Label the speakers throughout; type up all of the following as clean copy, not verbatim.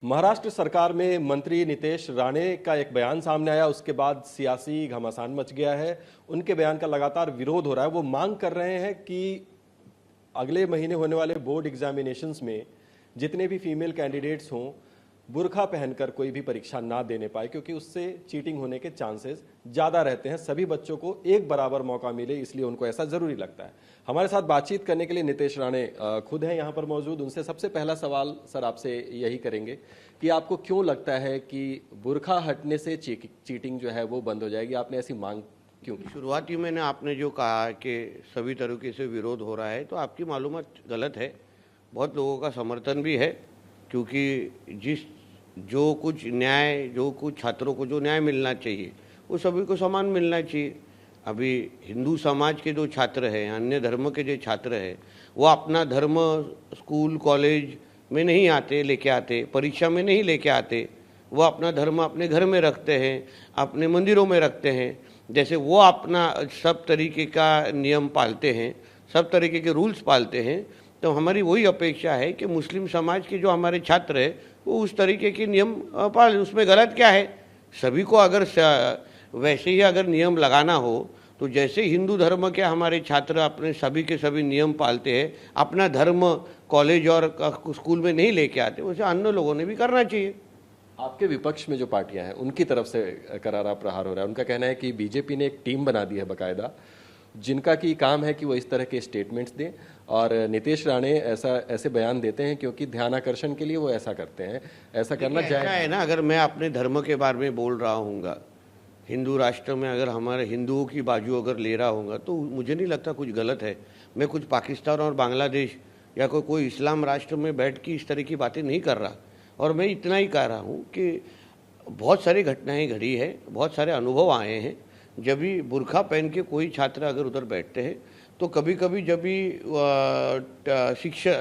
Speaker 1: महाराष्ट्र सरकार में मंत्री नितेश राणे का एक बयान सामने आया। उसके बाद सियासी घमासान मच गया है। उनके बयान का लगातार विरोध हो रहा है। वो मांग कर रहे हैं कि अगले महीने होने वाले बोर्ड एग्जामिनेशंस में जितने भी फीमेल कैंडिडेट्स हों, बुर्का पहनकर कोई भी परीक्षा ना देने पाए, क्योंकि उससे चीटिंग होने के चांसेस ज़्यादा रहते हैं। सभी बच्चों को एक बराबर मौका मिले, इसलिए उनको ऐसा ज़रूरी लगता है। हमारे साथ बातचीत करने के लिए नितेश राणे खुद हैं यहाँ पर मौजूद। उनसे सबसे पहला सवाल सर आपसे यही करेंगे कि आपको क्यों लगता है कि बुर्का हटने से चीटिंग जो है वो बंद हो जाएगी? आपने ऐसी मांग क्यों की?
Speaker 2: शुरुआती में आपने जो कहा कि सभी तरीके से विरोध हो रहा है, तो आपकी मालूमात गलत है। बहुत लोगों का समर्थन भी है, क्योंकि जो कुछ छात्रों को जो न्याय मिलना चाहिए वो सभी को समान मिलना चाहिए। अभी हिंदू समाज के जो छात्र हैं, अन्य धर्म के जो छात्र हैं, वो अपना धर्म स्कूल कॉलेज में नहीं लेके आते, परीक्षा में नहीं लेके आते। वो अपना धर्म अपने घर में रखते हैं, अपने मंदिरों में रखते हैं। जैसे वो अपना सब तरीके का नियम पालते हैं, सब तरीके के रूल्स पालते हैं, तो हमारी वही अपेक्षा है कि मुस्लिम समाज के जो हमारे छात्र हैं वो उस तरीके के नियम पालें। उसमें गलत क्या है? सभी को अगर वैसे ही अगर नियम लगाना हो, तो जैसे हिंदू धर्म के हमारे छात्र अपने सभी के सभी नियम पालते हैं, अपना धर्म कॉलेज और स्कूल में नहीं लेके आते, वैसे अन्य लोगों ने भी करना चाहिए।
Speaker 1: आपके विपक्ष में जो पार्टियां हैं उनकी तरफ से करारा प्रहार हो रहा है। उनका कहना है कि बीजेपी ने एक टीम बना दी है बाकायदा, जिनका की काम है कि वो इस तरह के स्टेटमेंट्स दें, और नितेश राणे ऐसे बयान देते हैं क्योंकि ध्यानाकर्षण के लिए वो ऐसा करते हैं। ऐसा करना
Speaker 2: जायज़ है ना? अगर मैं अपने धर्म के बारे में बोल रहा हूँगा, हिंदू राष्ट्र में अगर हमारे हिंदुओं की बाजू अगर ले रहा हूँगा, तो मुझे नहीं लगता कुछ गलत है। मैं कुछ पाकिस्तान और बांग्लादेश या कोई इस्लाम राष्ट्र में बैठ के इस तरह की बातें नहीं कर रहा। और मैं इतना ही कह रहा हूँ कि बहुत सारी घटनाएं घड़ी है, बहुत सारे अनुभव आए हैं। जब भी बुर्का पहन के कोई छात्र अगर उधर बैठते हैं, तो कभी कभी जब भी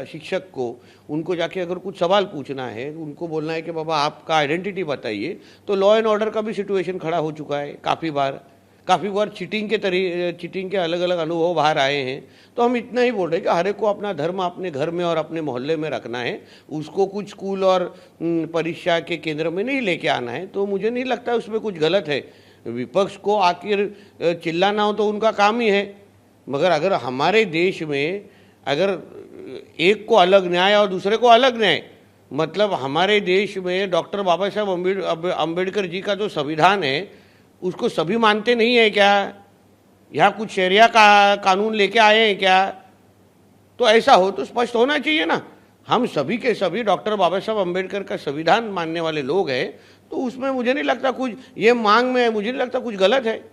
Speaker 2: शिक्षक को उनको जाके अगर कुछ सवाल पूछना है, उनको बोलना है कि बाबा आपका आइडेंटिटी बताइए, तो लॉ एंड ऑर्डर का भी सिचुएशन खड़ा हो चुका है। काफ़ी बार चीटिंग के अलग अलग अनुभव बाहर आए हैं। तो हम इतना ही बोल रहे हैं कि हर एक को अपना धर्म अपने घर में और अपने मोहल्ले में रखना है, उसको कुछ स्कूल और परीक्षा के केंद्र में नहीं लेके आना है। तो मुझे नहीं लगता उसमें कुछ गलत है। विपक्ष को आखिर चिल्लाना हो तो उनका काम ही है, मगर अगर हमारे देश में अगर एक को अलग न्याय और दूसरे को अलग न्याय, मतलब हमारे देश में डॉक्टर बाबा साहब अम्बेडकर जी का जो संविधान है उसको सभी मानते नहीं है क्या? यहाँ कुछ शरिया का कानून लेके आए हैं क्या? तो ऐसा हो तो स्पष्ट होना चाहिए ना। हम सभी के सभी डॉक्टर बाबा साहब अम्बेडकर का संविधान मानने वाले लोग हैं, तो उसमें मुझे नहीं लगता कुछ, ये मांग में मुझे नहीं लगता कुछ गलत है।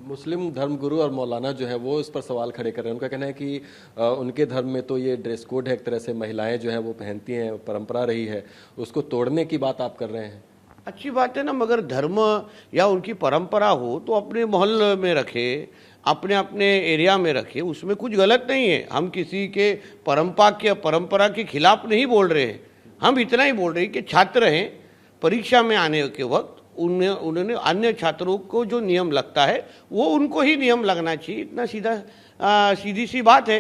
Speaker 1: मुस्लिम धर्मगुरु और मौलाना जो है वो इस पर सवाल खड़े कर रहे हैं। उनका कहना है कि उनके धर्म में तो ये ड्रेस कोड है, एक तरह से महिलाएं जो हैं वो पहनती हैं, परंपरा रही है, उसको तोड़ने की बात आप कर रहे हैं।
Speaker 2: अच्छी बात है ना, मगर धर्म या उनकी परंपरा हो तो अपने मोहल्ले में रखे, अपने अपने एरिया में रखे, उसमें कुछ गलत नहीं है। हम किसी के परंपरा के खिलाफ नहीं बोल रहे हैं। हम इतना ही बोल रहे हैं कि छात्र हैं, परीक्षा में आने के वक्त उन्होंने अन्य छात्रों को जो नियम लगता है वो उनको ही नियम लगना चाहिए। इतना सीधी सी बात है।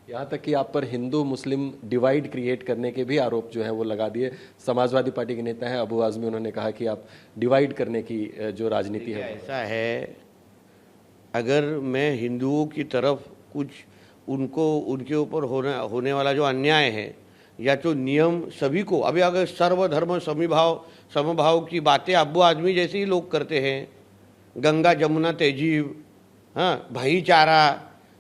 Speaker 1: यहाँ तक कि आप पर हिंदू मुस्लिम डिवाइड क्रिएट करने के भी आरोप जो है वो लगा दिए। समाजवादी पार्टी के नेता हैं अबू आजमी, उन्होंने कहा कि आप डिवाइड करने की जो राजनीति है।
Speaker 2: ऐसा है, अगर मैं हिंदुओं की तरफ कुछ उनके ऊपर होने वाला जो अन्याय है या जो नियम सभी को, अभी अगर सर्वधर्म समभाव की बातें अबू आजमी जैसे ही लोग करते हैं, गंगा जमुना तहजीब, हाँ भाईचारा,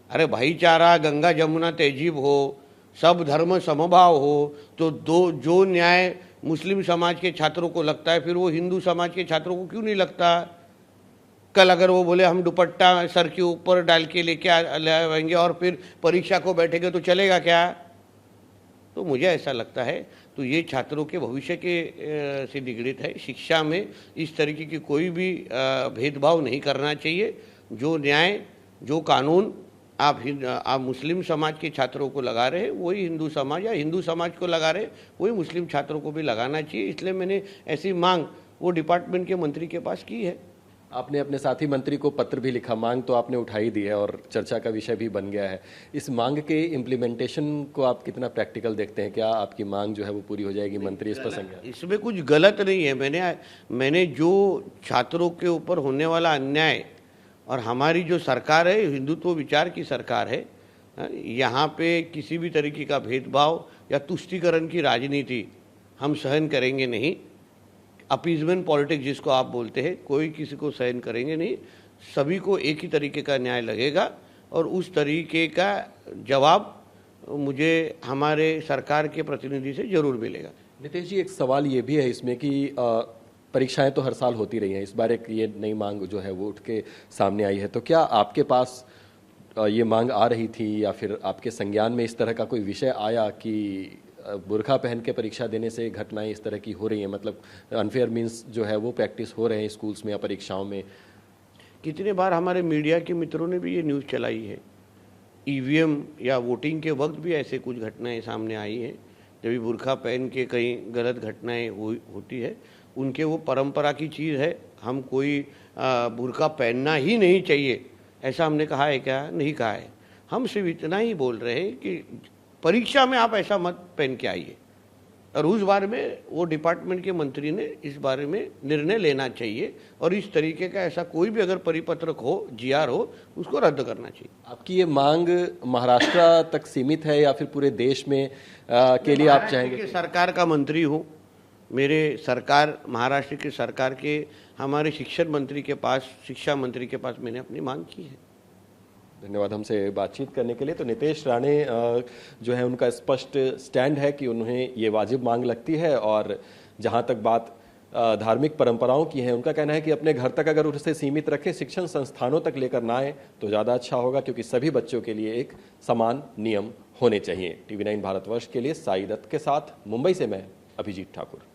Speaker 2: अरे भाईचारा गंगा जमुना तहजीब हो, सब धर्म समभाव हो, तो जो न्याय मुस्लिम समाज के छात्रों को लगता है, फिर वो हिंदू समाज के छात्रों को क्यों नहीं लगता? कल अगर वो बोले हम दुपट्टा सर के ऊपर डाल के लेके आएंगे और फिर परीक्षा को बैठेंगे, तो चलेगा क्या? तो मुझे ऐसा लगता है, तो ये छात्रों के भविष्य के से निगड़ित है। शिक्षा में इस तरीके की कोई भी भेदभाव नहीं करना चाहिए। जो न्याय जो कानून आप मुस्लिम समाज के छात्रों को लगा रहे हैं, वही हिंदू समाज या हिंदू समाज को लगा रहे, वही मुस्लिम छात्रों को भी लगाना चाहिए। इसलिए मैंने ऐसी मांग वो डिपार्टमेंट के मंत्री के पास की है।
Speaker 1: आपने अपने साथी मंत्री को पत्र भी लिखा, मांग तो आपने उठाई दी है और चर्चा का विषय भी बन गया है। इस मांग के इम्प्लीमेंटेशन को आप कितना प्रैक्टिकल देखते हैं? क्या आपकी मांग जो है वो पूरी हो जाएगी? मंत्री इस पर संज्ञान?
Speaker 2: इसमें कुछ गलत नहीं है। मैंने जो छात्रों के ऊपर होने वाला अन्याय, और हमारी जो सरकार है हिंदुत्व विचार की सरकार है, यहाँ पे किसी भी तरीके का भेदभाव या तुष्टीकरण की राजनीति हम सहन करेंगे नहीं। अपीजमेंट पॉलिटिक्स जिसको आप बोलते हैं, कोई किसी को सहन करेंगे नहीं। सभी को एक ही तरीके का न्याय लगेगा और उस तरीके का जवाब मुझे हमारे सरकार के प्रतिनिधि से जरूर मिलेगा।
Speaker 1: नितेश जी, एक सवाल ये भी है इसमें कि परीक्षाएं तो हर साल होती रही हैं, इस बार एक ये नई मांग जो है वो उठ के सामने आई है, तो क्या आपके पास ये मांग आ रही थी या फिर आपके संज्ञान में इस तरह का कोई विषय आया कि बुर्का पहन के परीक्षा देने से घटनाएं इस तरह की हो रही हैं? मतलब अनफेयर मीन्स जो है वो प्रैक्टिस हो रहे हैं स्कूल्स में या परीक्षाओं में?
Speaker 2: कितने बार हमारे मीडिया के मित्रों ने भी ये न्यूज़ चलाई है। ईवीएम या वोटिंग के वक्त भी ऐसे कुछ घटनाएं सामने आई हैं। जब भी बुर्का पहन के कई गलत घटनाएं होती है, उनके वो परंपरा की चीज़ है। हम कोई बुर्का पहनना ही नहीं चाहिए ऐसा हमने कहा है क्या? नहीं कहा है। हम सिर्फ इतना ही बोल रहे हैं कि परीक्षा में आप ऐसा मत पहन के आइए, और उस बारे में वो डिपार्टमेंट के मंत्री ने इस बारे में निर्णय लेना चाहिए और इस तरीके का ऐसा कोई भी अगर परिपत्रक हो, जीआर हो, उसको रद्द करना चाहिए।
Speaker 1: आपकी ये मांग महाराष्ट्र तक सीमित है या फिर पूरे देश में के लिए आप चाहेंगे?
Speaker 2: सरकार का मंत्री हूँ, मेरे सरकार महाराष्ट्र की सरकार के हमारे शिक्षा मंत्री के पास मैंने अपनी मांग की है।
Speaker 1: धन्यवाद हमसे बातचीत करने के लिए। तो नितेश राणे जो है उनका स्पष्ट स्टैंड है कि उन्हें ये वाजिब मांग लगती है, और जहां तक बात धार्मिक परंपराओं की है, उनका कहना है कि अपने घर तक अगर उसे सीमित रखें, शिक्षण संस्थानों तक लेकर ना आए तो ज़्यादा अच्छा होगा, क्योंकि सभी बच्चों के लिए एक समान नियम होने चाहिए। TV9 भारतवर्ष के लिए साई दत्त के साथ मुंबई से मैं अभिजीत ठाकुर।